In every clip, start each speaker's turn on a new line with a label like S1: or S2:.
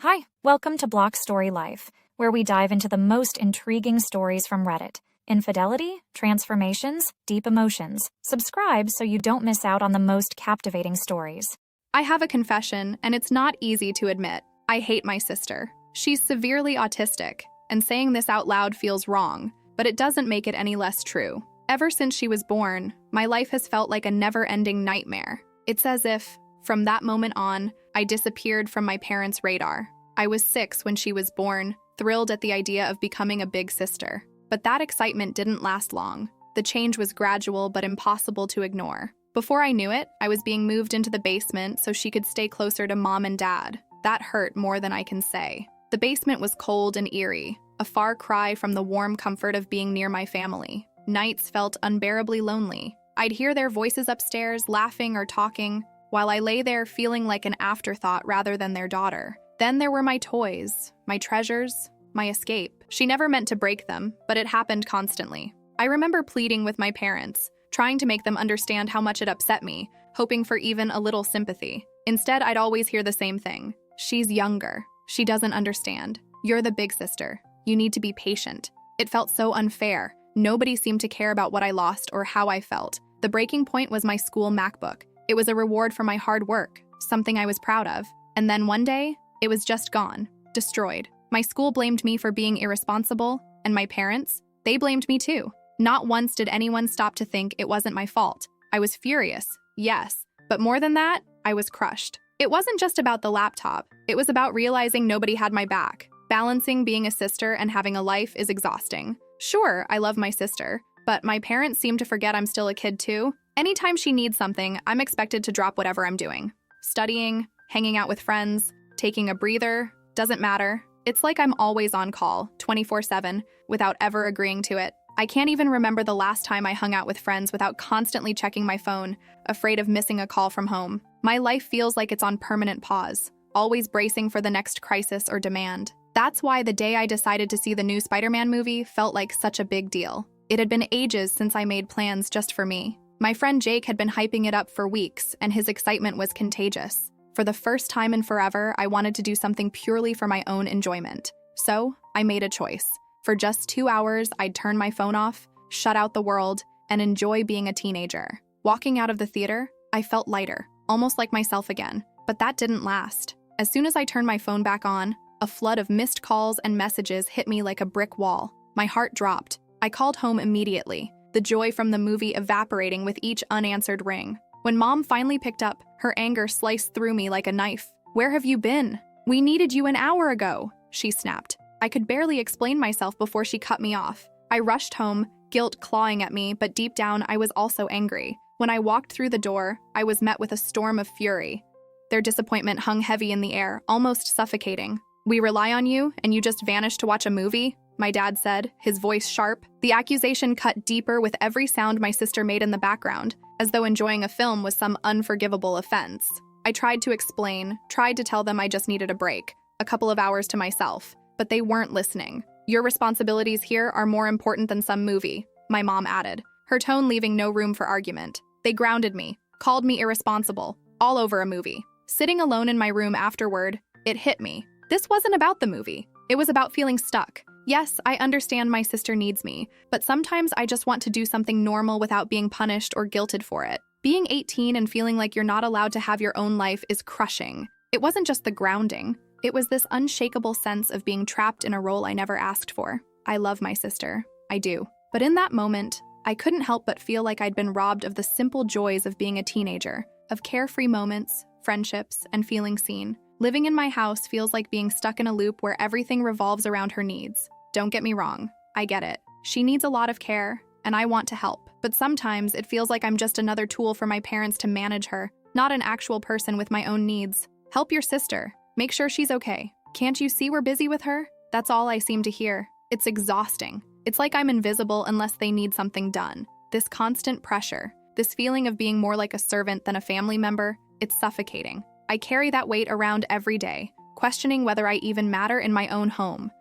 S1: Hi, welcome to Block Story Life, where we dive into the most intriguing stories from Reddit. Infidelity, transformations, deep emotions. Subscribe so you don't miss out on the most captivating stories.
S2: I have a confession, and it's not easy to admit. I hate my sister. She's severely autistic, and saying this out loud feels wrong, but it doesn't make it any less true. Ever since she was born, my life has felt like a never-ending nightmare. It's as if, from that moment on, I disappeared from my parents' radar. I was 6 when she was born, thrilled at the idea of becoming a big sister. But that excitement didn't last long. The change was gradual but impossible to ignore. Before I knew it, I was being moved into the basement so she could stay closer to Mom and Dad. That hurt more than I can say. The basement was cold and eerie, a far cry from the warm comfort of being near my family. Nights felt unbearably lonely. I'd hear their voices upstairs, laughing or talking, while I lay there feeling like an afterthought rather than their daughter. Then there were my toys, my treasures, my escape. She never meant to break them, but it happened constantly. I remember pleading with my parents, trying to make them understand how much it upset me, hoping for even a little sympathy. Instead, I'd always hear the same thing. She's younger. She doesn't understand. You're the big sister. You need to be patient. It felt so unfair. Nobody seemed to care about what I lost or how I felt. The breaking point was my school MacBook. It was a reward for my hard work, something I was proud of. And then one day, it was just gone, destroyed. My school blamed me for being irresponsible, and my parents, they blamed me too. Not once did anyone stop to think it wasn't my fault. I was furious, yes, but more than that, I was crushed. It wasn't just about the laptop. It was about realizing nobody had my back. Balancing being a sister and having a life is exhausting. Sure, I love my sister, but my parents seem to forget I'm still a kid too. Anytime she needs something, I'm expected to drop whatever I'm doing. Studying, hanging out with friends, taking a breather, doesn't matter. It's like I'm always on call, 24/7, without ever agreeing to it. I can't even remember the last time I hung out with friends without constantly checking my phone, afraid of missing a call from home. My life feels like it's on permanent pause, always bracing for the next crisis or demand. That's why the day I decided to see the new Spider-Man movie felt like such a big deal. It had been ages since I made plans just for me. My friend Jake had been hyping it up for weeks, and his excitement was contagious. For the first time in forever, I wanted to do something purely for my own enjoyment. So, I made a choice. For just 2 hours, I'd turn my phone off, shut out the world, and enjoy being a teenager. Walking out of the theater, I felt lighter, almost like myself again. But that didn't last. As soon as I turned my phone back on, a flood of missed calls and messages hit me like a brick wall. My heart dropped. I called home immediately, the joy from the movie evaporating with each unanswered ring. When Mom finally picked up, her anger sliced through me like a knife. "Where have you been? We needed you an hour ago," she snapped. I could barely explain myself before she cut me off. I rushed home, guilt clawing at me, but deep down I was also angry. When I walked through the door, I was met with a storm of fury. Their disappointment hung heavy in the air, almost suffocating. "We rely on you, and you just vanished to watch a movie?" my dad said, his voice sharp. The accusation cut deeper with every sound my sister made in the background, as though enjoying a film was some unforgivable offense. I tried to explain, tried to tell them I just needed a break, a couple of hours to myself, but they weren't listening. "Your responsibilities here are more important than some movie," my mom added, her tone leaving no room for argument. They grounded me, called me irresponsible, all over a movie. Sitting alone in my room afterward, it hit me. This wasn't about the movie. It was about feeling stuck. Yes, I understand my sister needs me, but sometimes I just want to do something normal without being punished or guilted for it. Being 18 and feeling like you're not allowed to have your own life is crushing. It wasn't just the grounding. It was this unshakable sense of being trapped in a role I never asked for. I love my sister. I do. But in that moment, I couldn't help but feel like I'd been robbed of the simple joys of being a teenager, of carefree moments, friendships, and feeling seen. Living in my house feels like being stuck in a loop where everything revolves around her needs. Don't get me wrong, I get it. She needs a lot of care, and I want to help. But sometimes it feels like I'm just another tool for my parents to manage her, not an actual person with my own needs. Help your sister. Make sure she's okay. Can't you see we're busy with her? That's all I seem to hear. It's exhausting. It's like I'm invisible unless they need something done. This constant pressure, this feeling of being more like a servant than a family member, it's suffocating. I carry that weight around every day, questioning whether I even matter in my own home.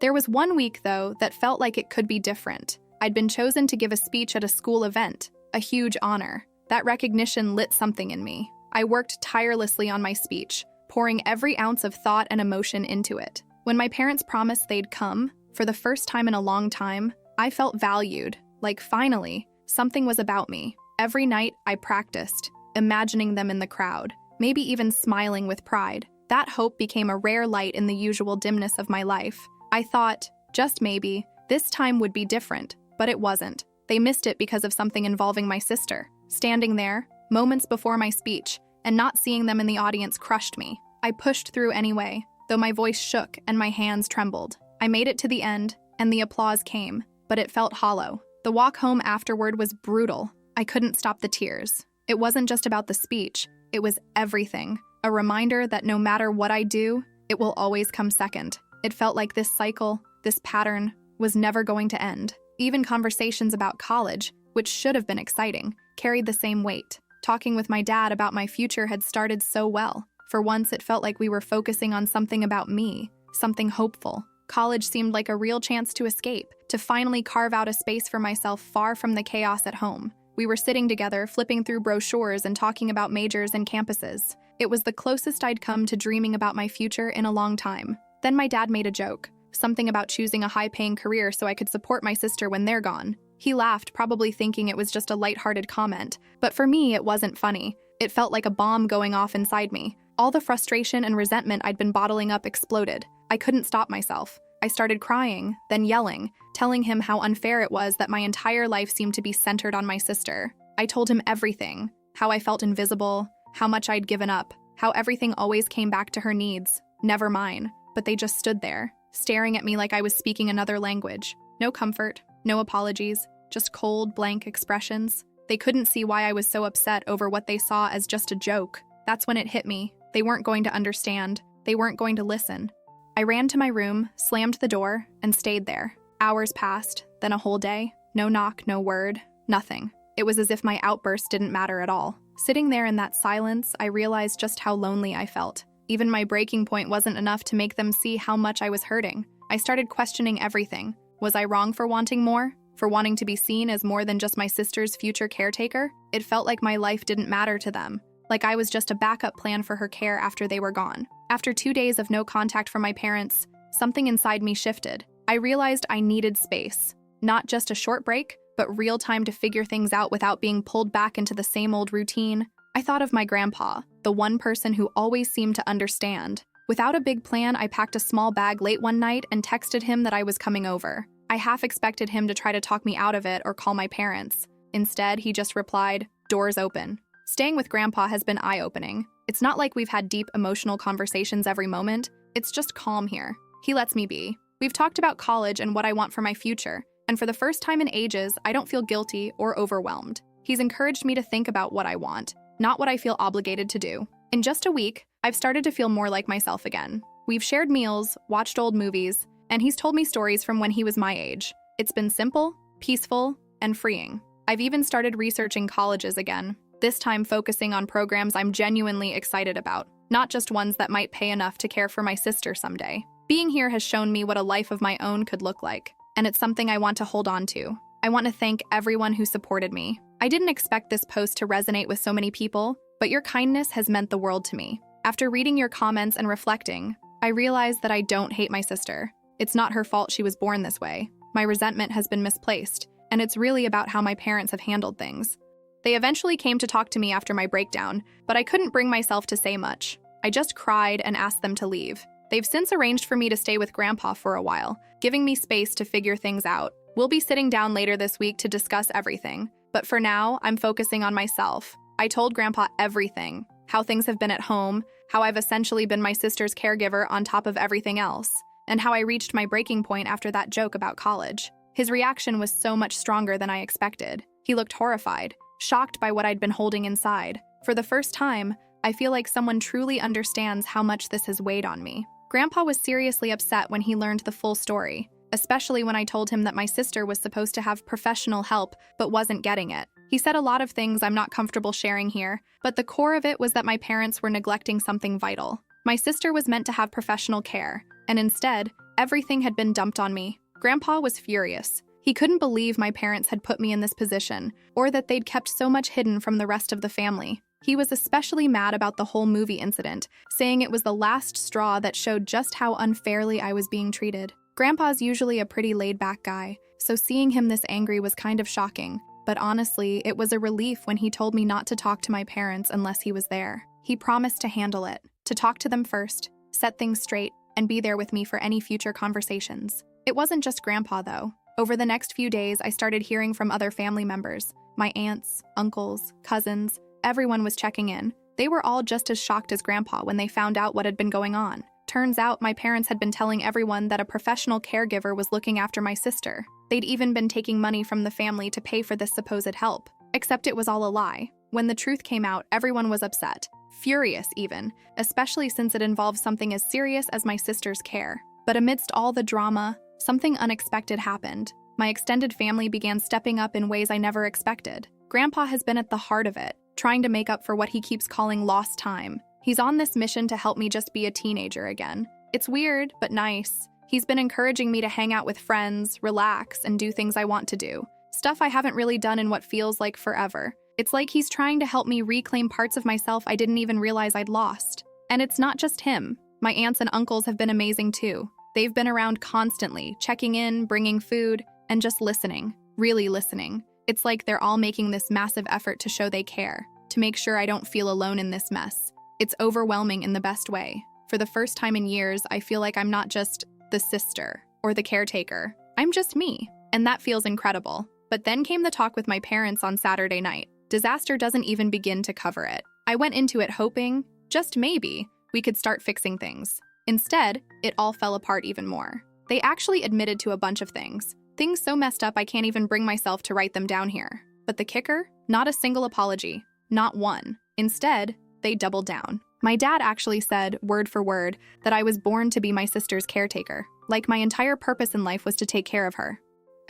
S2: There was one week, though, that felt like it could be different. I'd been chosen to give a speech at a school event, a huge honor. That recognition lit something in me. I worked tirelessly on my speech, pouring every ounce of thought and emotion into it. When my parents promised they'd come, for the first time in a long time, I felt valued, like finally, something was about me. Every night I practiced, imagining them in the crowd, maybe even smiling with pride. That hope became a rare light in the usual dimness of my life. I thought, just maybe, this time would be different, but it wasn't. They missed it because of something involving my sister. Standing there, moments before my speech, and not seeing them in the audience crushed me. I pushed through anyway, though my voice shook and my hands trembled. I made it to the end, and the applause came, but it felt hollow. The walk home afterward was brutal. I couldn't stop the tears. It wasn't just about the speech, it was everything. A reminder that no matter what I do, it will always come second. It felt like this cycle, this pattern, was never going to end. Even conversations about college, which should have been exciting, carried the same weight. Talking with my dad about my future had started so well. For once, it felt like we were focusing on something about me, something hopeful. College seemed like a real chance to escape, to finally carve out a space for myself far from the chaos at home. We were sitting together, flipping through brochures and talking about majors and campuses. It was the closest I'd come to dreaming about my future in a long time. Then my dad made a joke, something about choosing a high-paying career so I could support my sister when they're gone. He laughed, probably thinking it was just a lighthearted comment, but for me, it wasn't funny. It felt like a bomb going off inside me. All the frustration and resentment I'd been bottling up exploded. I couldn't stop myself. I started crying, then yelling, telling him how unfair it was that my entire life seemed to be centered on my sister. I told him everything, how I felt invisible, how much I'd given up, how everything always came back to her needs, never mine. But they just stood there, staring at me like I was speaking another language. No comfort, no apologies, just cold, blank expressions. They couldn't see why I was so upset over what they saw as just a joke. That's when it hit me. They weren't going to understand. They weren't going to listen. I ran to my room, slammed the door, and stayed there. Hours passed, then a whole day. No knock, no word, nothing. It was as if my outburst didn't matter at all. Sitting there in that silence, I realized just how lonely I felt. Even my breaking point wasn't enough to make them see how much I was hurting. I started questioning everything. Was I wrong for wanting more? For wanting to be seen as more than just my sister's future caretaker? It felt like my life didn't matter to them, like I was just a backup plan for her care after they were gone. After 2 days of no contact from my parents, something inside me shifted. I realized I needed space. Not just a short break, but real time to figure things out without being pulled back into the same old routine. I thought of my grandpa, the one person who always seemed to understand. Without a big plan, I packed a small bag late one night and texted him that I was coming over. I half expected him to try to talk me out of it or call my parents. Instead, he just replied, "Doors open." Staying with Grandpa has been eye-opening. It's not like we've had deep emotional conversations every moment. It's just calm here. He lets me be. We've talked about college and what I want for my future, and for the first time in ages, I don't feel guilty or overwhelmed. He's encouraged me to think about what I want, not what I feel obligated to do. In just a week, I've started to feel more like myself again. We've shared meals, watched old movies, and he's told me stories from when he was my age. It's been simple, peaceful, and freeing. I've even started researching colleges again, this time focusing on programs I'm genuinely excited about, not just ones that might pay enough to care for my sister someday. Being here has shown me what a life of my own could look like, and it's something I want to hold on to. I want to thank everyone who supported me. I didn't expect this post to resonate with so many people, but your kindness has meant the world to me. After reading your comments and reflecting, I realized that I don't hate my sister. It's not her fault she was born this way. My resentment has been misplaced, and it's really about how my parents have handled things. They eventually came to talk to me after my breakdown, but I couldn't bring myself to say much. I just cried and asked them to leave. They've since arranged for me to stay with Grandpa for a while, giving me space to figure things out. We'll be sitting down later this week to discuss everything, but for now, I'm focusing on myself. I told Grandpa everything, how things have been at home, how I've essentially been my sister's caregiver on top of everything else, and how I reached my breaking point after that joke about college. His reaction was so much stronger than I expected. He looked horrified, shocked by what I'd been holding inside. For the first time, I feel like someone truly understands how much this has weighed on me. Grandpa was seriously upset when he learned the full story, especially when I told him that my sister was supposed to have professional help but wasn't getting it. He said a lot of things I'm not comfortable sharing here, but the core of it was that my parents were neglecting something vital. My sister was meant to have professional care, and instead, everything had been dumped on me. Grandpa was furious. He couldn't believe my parents had put me in this position, or that they'd kept so much hidden from the rest of the family. He was especially mad about the whole movie incident, saying it was the last straw that showed just how unfairly I was being treated. Grandpa's usually a pretty laid-back guy, so seeing him this angry was kind of shocking. But honestly, it was a relief when he told me not to talk to my parents unless he was there. He promised to handle it, to talk to them first, set things straight, and be there with me for any future conversations. It wasn't just Grandpa, though. Over the next few days, I started hearing from other family members. My aunts, uncles, cousins, everyone was checking in. They were all just as shocked as Grandpa when they found out what had been going on. Turns out my parents had been telling everyone that a professional caregiver was looking after my sister. They'd even been taking money from the family to pay for this supposed help. Except it was all a lie. When the truth came out, everyone was upset. Furious even, especially since it involved something as serious as my sister's care. But amidst all the drama, something unexpected happened. My extended family began stepping up in ways I never expected. Grandpa has been at the heart of it, trying to make up for what he keeps calling lost time. He's on this mission to help me just be a teenager again. It's weird, but nice. He's been encouraging me to hang out with friends, relax, and do things I want to do. Stuff I haven't really done in what feels like forever. It's like he's trying to help me reclaim parts of myself I didn't even realize I'd lost. And it's not just him. My aunts and uncles have been amazing too. They've been around constantly, checking in, bringing food, and just listening. Really listening. It's like they're all making this massive effort to show they care, to make sure I don't feel alone in this mess. It's overwhelming in the best way. For the first time in years, I feel like I'm not just the sister or the caretaker. I'm just me, and that feels incredible. But then came the talk with my parents on Saturday night. Disaster doesn't even begin to cover it. I went into it hoping, just maybe, we could start fixing things. Instead, it all fell apart even more. They actually admitted to a bunch of things. Things so messed up I can't even bring myself to write them down here. But the kicker? Not a single apology. Not one. Instead, they doubled down. My dad actually said, word for word, that I was born to be my sister's caretaker. Like my entire purpose in life was to take care of her.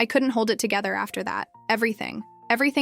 S2: I couldn't hold it together after that. Everything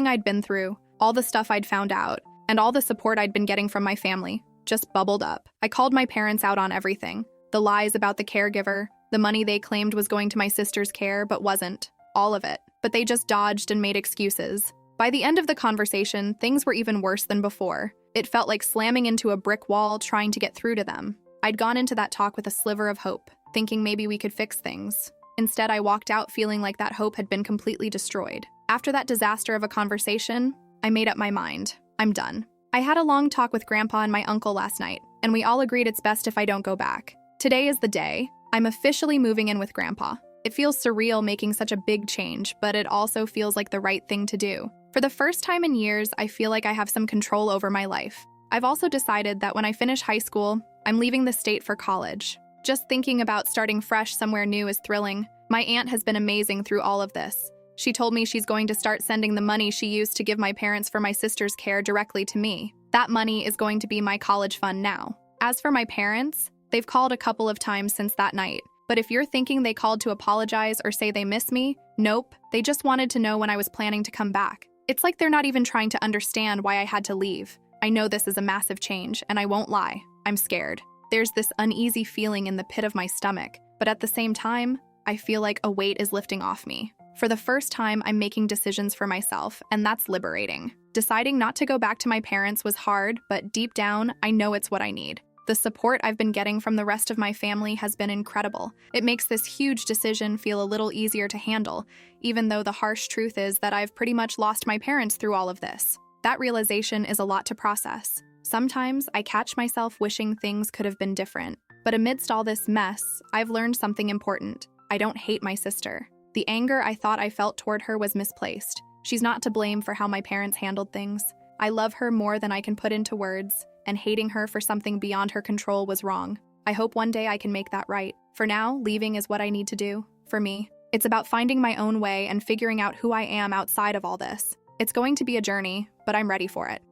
S2: I'd been through, all the stuff I'd found out, and all the support I'd been getting from my family just bubbled up. I called my parents out on everything. The lies about the caregiver, the money they claimed was going to my sister's care but wasn't. All of it. But they just dodged and made excuses. By the end of the conversation, things were even worse than before. It felt like slamming into a brick wall trying to get through to them. I'd gone into that talk with a sliver of hope, thinking maybe we could fix things. Instead, I walked out feeling like that hope had been completely destroyed. After that disaster of a conversation, I made up my mind. I'm done. I had a long talk with Grandpa and my uncle last night, and we all agreed it's best if I don't go back. Today is the day. I'm officially moving in with Grandpa. It feels surreal making such a big change, but it also feels like the right thing to do. For the first time in years, I feel like I have some control over my life. I've also decided that when I finish high school, I'm leaving the state for college. Just thinking about starting fresh somewhere new is thrilling. My aunt has been amazing through all of this. She told me she's going to start sending the money she used to give my parents for my sister's care directly to me. That money is going to be my college fund now. As for my parents, they've called a couple of times since that night. But if you're thinking they called to apologize or say they miss me, nope, they just wanted to know when I was planning to come back. It's like they're not even trying to understand why I had to leave. I know this is a massive change, and I won't lie, I'm scared. There's this uneasy feeling in the pit of my stomach, but at the same time, I feel like a weight is lifting off me. For the first time, I'm making decisions for myself, and that's liberating. Deciding not to go back to my parents was hard, but deep down, I know it's what I need. The support I've been getting from the rest of my family has been incredible. It makes this huge decision feel a little easier to handle, even though the harsh truth is that I've pretty much lost my parents through all of this. That realization is a lot to process. Sometimes I catch myself wishing things could have been different. But amidst all this mess, I've learned something important. I don't hate my sister. The anger I thought I felt toward her was misplaced. She's not to blame for how my parents handled things. I love her more than I can put into words, and hating her for something beyond her control was wrong. I hope one day I can make that right. For now, leaving is what I need to do. For me, it's about finding my own way and figuring out who I am outside of all this. It's going to be a journey, but I'm ready for it.